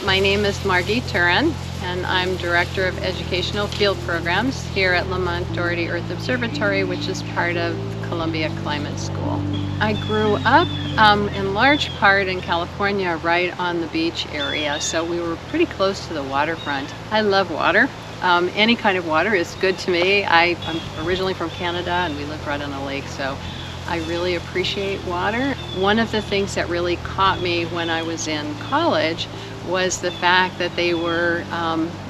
My name is Margie Turrin, and I'm Director of Educational Field Programs here at Lamont Doherty Earth Observatory, which is part of Columbia Climate School. I grew up in large part in California, right on the beach area, so we were pretty close to the waterfront. I love water. Any kind of water is good to me. I'm originally from Canada, and we live right on a lake, so I really appreciate water. One of the things that really caught me when I was in college was the fact that they were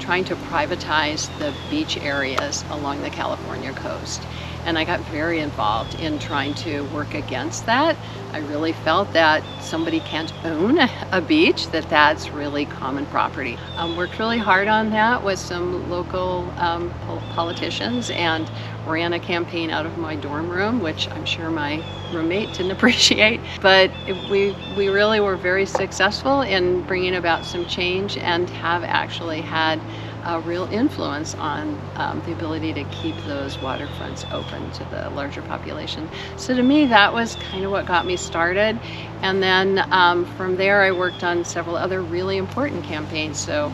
trying to privatize the beach areas along the California coast. And I got very involved in trying to work against that. I really felt that somebody can't own a beach, that's really common property. Worked really hard on that with some local politicians and ran a campaign out of my dorm room, which I'm sure my roommate didn't appreciate. But we really were very successful in bringing about some change and have actually had a real influence on the ability to keep those waterfronts open to the larger population. So to me, that was kind of what got me started. And then from there, I worked on several other really important campaigns. So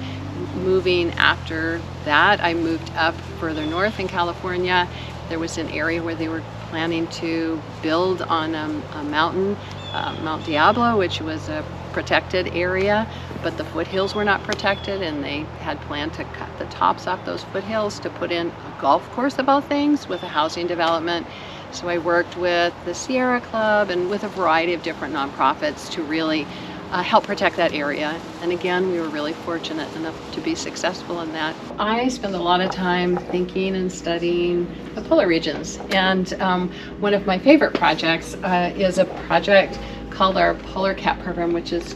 moving after that, I moved up further north in California. There was an area where they were planning to build on a mountain, Mount Diablo, which was a protected area, but the foothills were not protected, and they had planned to cut the tops off those foothills to put in a golf course of all things with a housing development. So I worked with the Sierra Club and with a variety of different nonprofits to really help protect that area. And again, we were really fortunate enough to be successful in that. I spend a lot of time thinking and studying the polar regions. And one of my favorite projects is a project called our Polar CAP program, which is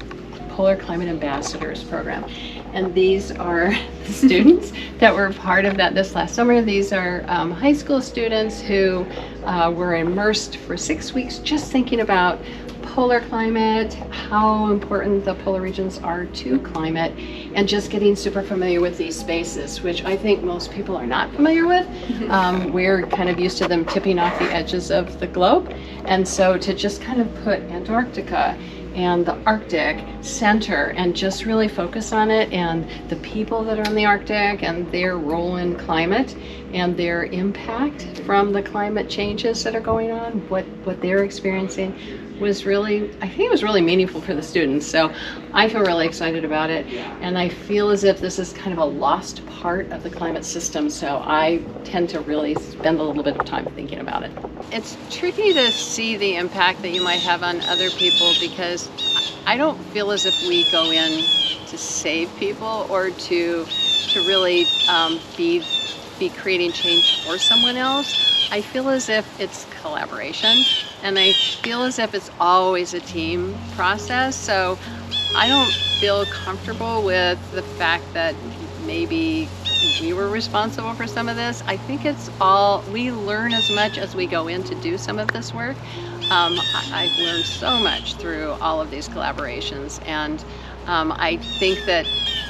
Polar Climate Ambassadors program. And these are the students that were part of that this last summer. These are high school students who were immersed for 6 weeks just thinking about polar climate, how important the polar regions are to climate, and just getting super familiar with these spaces, which I think most people are not familiar with. We're kind of used to them tipping off the edges of the globe. And so to just kind of put Antarctica and the Arctic center and just really focus on it and the people that are in the Arctic and their role in climate and their impact from the climate changes that are going on, what they're experiencing, was really, I think it was really meaningful for the students. So I feel really excited about it. And I feel as if this is kind of a lost part of the climate system. So I tend to really spend a little bit of time thinking about it. It's tricky to see the impact that you might have on other people, because I don't feel as if we go in to save people or to really be creating change for someone else. I feel as if it's collaboration, and I feel as if it's always a team process. So I don't feel comfortable with the fact that maybe we were responsible for some of this. I think it's all, we learn as much as we go in to do some of this work. I've learned so much through all of these collaborations, and I think that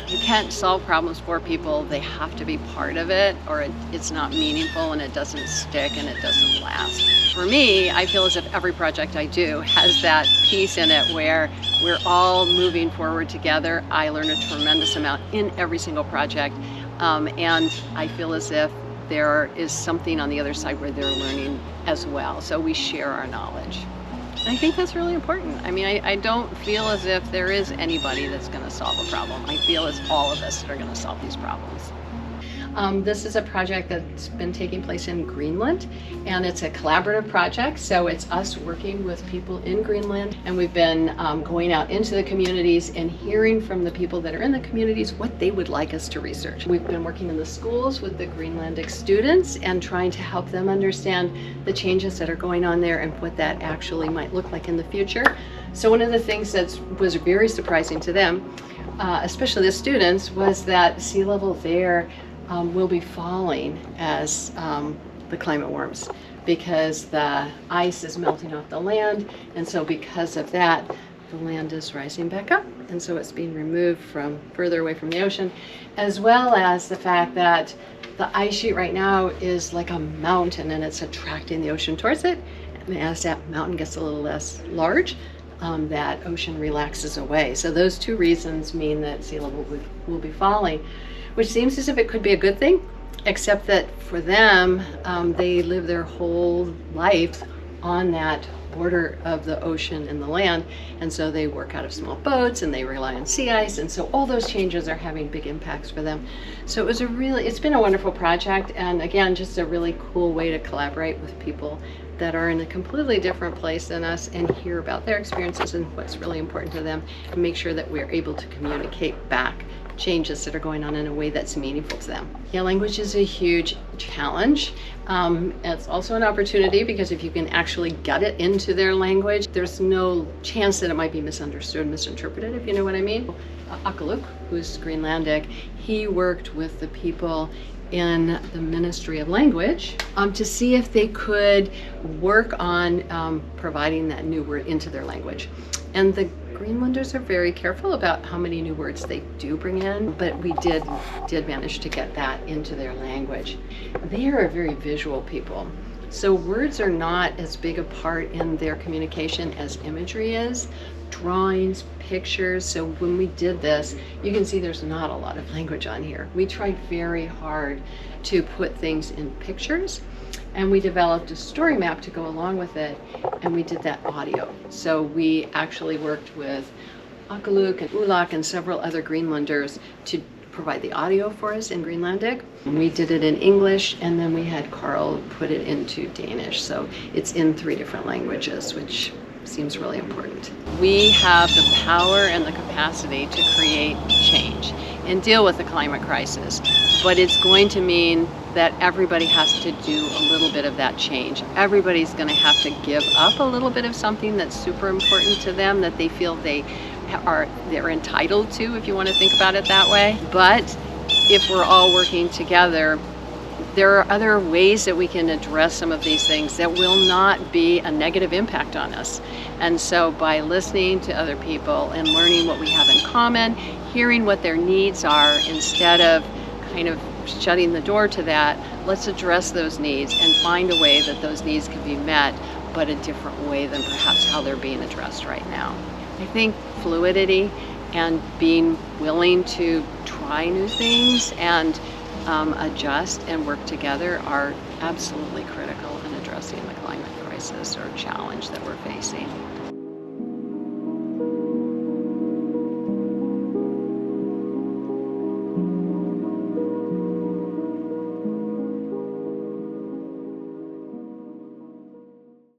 you can't solve problems for people. They have to be part of it, or it's not meaningful and it doesn't stick and it doesn't last. For me, I feel as if every project I do has that piece in it where we're all moving forward together. I learn a tremendous amount in every single project, and I feel as if there is something on the other side where they're learning as well. So we share our knowledge. I think that's really important. I mean, I don't feel as if there is anybody that's going to solve a problem. I feel it's all of us that are going to solve these problems. This is a project that's been taking place in Greenland, and it's a collaborative project. So it's us working with people in Greenland, and we've been going out into the communities and hearing from the people that are in the communities what they would like us to research. We've been working in the schools with the Greenlandic students and trying to help them understand the changes that are going on there and what that actually might look like in the future. So one of the things that was very surprising to them, especially the students, was that sea level there will be falling as the climate warms, because the ice is melting off the land, and so because of that, the land is rising back up, and so it's being removed from further away from the ocean, as well as the fact that the ice sheet right now is like a mountain and it's attracting the ocean towards it, and as that mountain gets a little less large, that ocean relaxes away. So those two reasons mean that sea level will be falling, which seems as if it could be a good thing, except that for them, they live their whole life on that border of the ocean and the land, and so they work out of small boats and they rely on sea ice, and so all those changes are having big impacts for them. So it's been a wonderful project, and again, just a really cool way to collaborate with people that are in a completely different place than us and hear about their experiences and what's really important to them, and make sure that we're able to communicate back changes that are going on in a way that's meaningful to them. Yeah, language is a huge challenge. It's also an opportunity, because if you can actually get it into their language, there's no chance that it might be misunderstood, misinterpreted, if you know what I mean. Akaluk, who's Greenlandic, he worked with the people in the Ministry of Language to see if they could work on providing that new word into their language. And the Greenlanders are very careful about how many new words they do bring in, but we did manage to get that into their language. They are a very visual people, so words are not as big a part in their communication as imagery is. Drawings, pictures. So when we did this, you can see there's not a lot of language on here. We tried very hard to put things in pictures, and we developed a story map to go along with it, and we did that audio. So we actually worked with Akaluk and Ulak and several other Greenlanders to provide the audio for us in Greenlandic. We did it in English, and then we had Carl put it into Danish. So it's in 3 different languages, which seems really important. We have the power and the capacity to create change and deal with the climate crisis, but it's going to mean that everybody has to do a little bit of that change. Everybody's going to have to give up a little bit of something that's super important to them, that they feel they're entitled to, if you want to think about it that way. But if we're all working together, there are other ways that we can address some of these things that will not be a negative impact on us. And so by listening to other people and learning what we have in common, hearing what their needs are, instead of kind of shutting the door to that, let's address those needs and find a way that those needs can be met, but a different way than perhaps how they're being addressed right now. I think fluidity and being willing to try new things and adjust and work together are absolutely critical in addressing the climate crisis or challenge that we're facing.